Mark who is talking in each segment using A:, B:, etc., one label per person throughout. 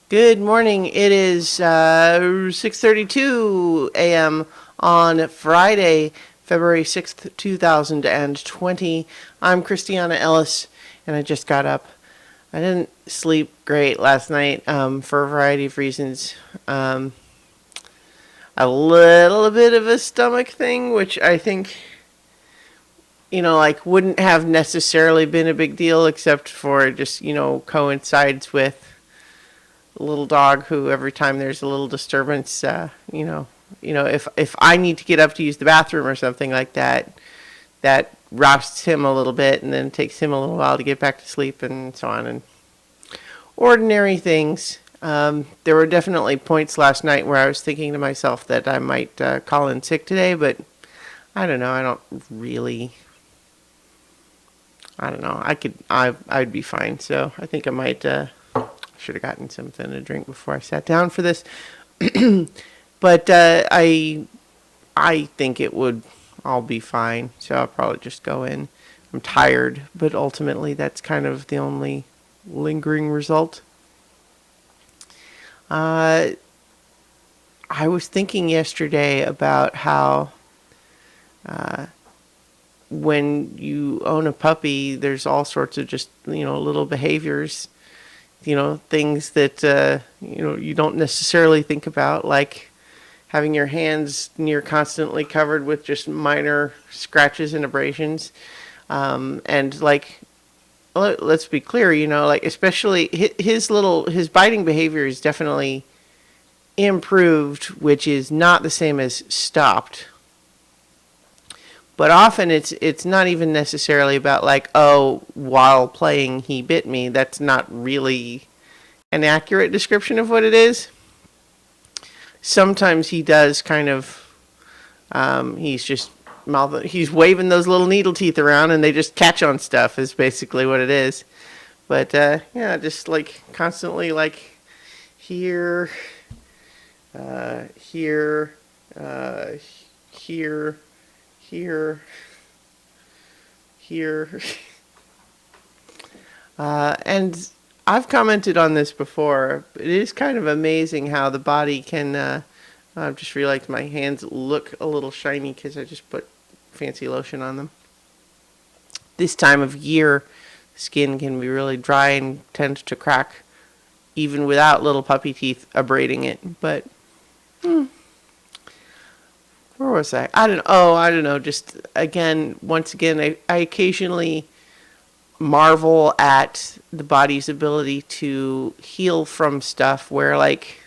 A: Good morning. It is 6:32 a.m. on Friday, February 6th, 2020. I'm Christiana Ellis, and I just got up. I didn't sleep great last night for a variety of reasons. A little bit of a stomach thing, which I think, like wouldn't have necessarily been a big deal except for it just, coincides with a little dog who every time there's a little disturbance, if I need to get up to use the bathroom or something like that, that rousts him a little bit, and then it takes him a little while to get back to sleep, and so on. And ordinary things. There were definitely points last night where I was thinking to myself that I might call in sick today, but I don't know. I don't really. I don't know. I'd be fine. So I think I might. Should have gotten something to drink before I sat down for this. But I think it would all be fine. So I'll probably just go in. I'm tired, but ultimately that's kind of the only lingering result. I was thinking yesterday about how when you own a puppy, there's all sorts of just, little behaviors, things that, you don't necessarily think about, like having your hands near constantly covered with just minor scratches and abrasions. And like, let's be clear, like especially his biting behavior is definitely improved, which is not the same as stopped. But often it's not even necessarily about like, oh, while playing he bit me. That's not really an accurate description of what it is. Sometimes he does kind of, he's waving those little needle teeth around and they just catch on stuff is basically what it is. But yeah, just like constantly like here, here, here, here. And I've commented on this before. It is kind of amazing how the body can. I've just realized my hands look a little shiny because I just put fancy lotion on them. This time of year, skin can be really dry and tend to crack, even without little puppy teeth abrading it. But where was I? I don't know. Oh, I don't know. Just once again, I occasionally marvel at the body's ability to heal from stuff where, like,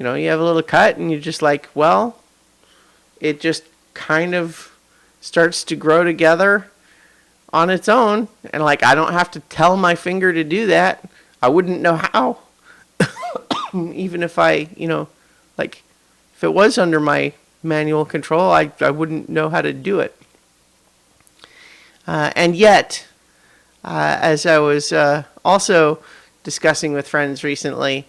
A: you have a little cut and you're just like, well, it just kind of starts to grow together on its own. And, like, I don't have to tell my finger to do that. I wouldn't know how. Even if like, if it was under my manual control, I wouldn't know how to do it. And yet, as I was also discussing with friends recently,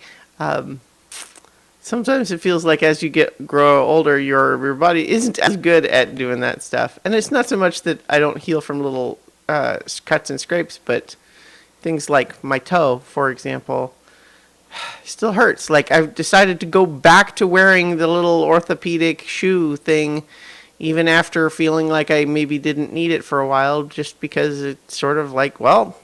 A: sometimes it feels like as you grow older, your body isn't as good at doing that stuff. And it's not so much that I don't heal from little cuts and scrapes, but things like my toe, for example, still hurts. Like, I've decided to go back to wearing the little orthopedic shoe thing, even after feeling like I maybe didn't need it for a while, just because it's sort of like, well,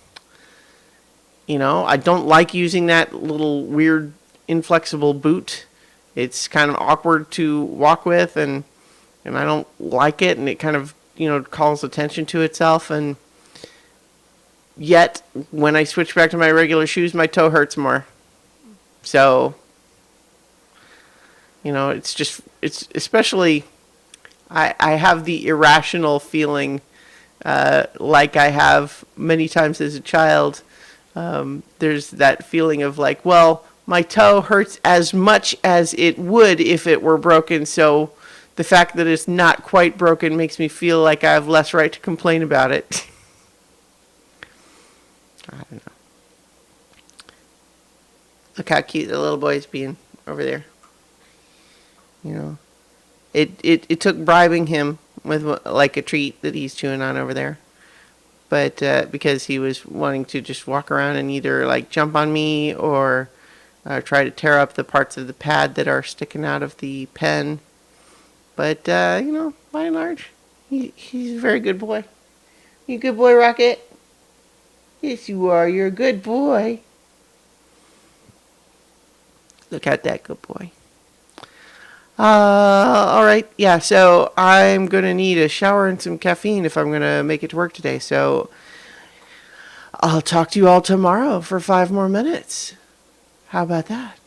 A: I don't like using that little weird inflexible boot. It's kind of awkward to walk with, and I don't like it, and it kind of, calls attention to itself. And yet, when I switch back to my regular shoes, my toe hurts more. So, it's especially, I have the irrational feeling, like I have many times as a child. There's that feeling of like, well, my toe hurts as much as it would if it were broken. So the fact that it's not quite broken makes me feel like I have less right to complain about it. I don't know. Look how cute the little boy's being over there. It took bribing him with like a treat that he's chewing on over there. But because he was wanting to just walk around and either like jump on me or try to tear up the parts of the pad that are sticking out of the pen. But, by and large, he's a very good boy. You a good boy, Rocket? Yes, you are. You're a good boy. Look at that good boy. All right. Yeah, so I'm going to need a shower and some caffeine if I'm going to make it to work today. So I'll talk to you all tomorrow for 5 more minutes. How about that?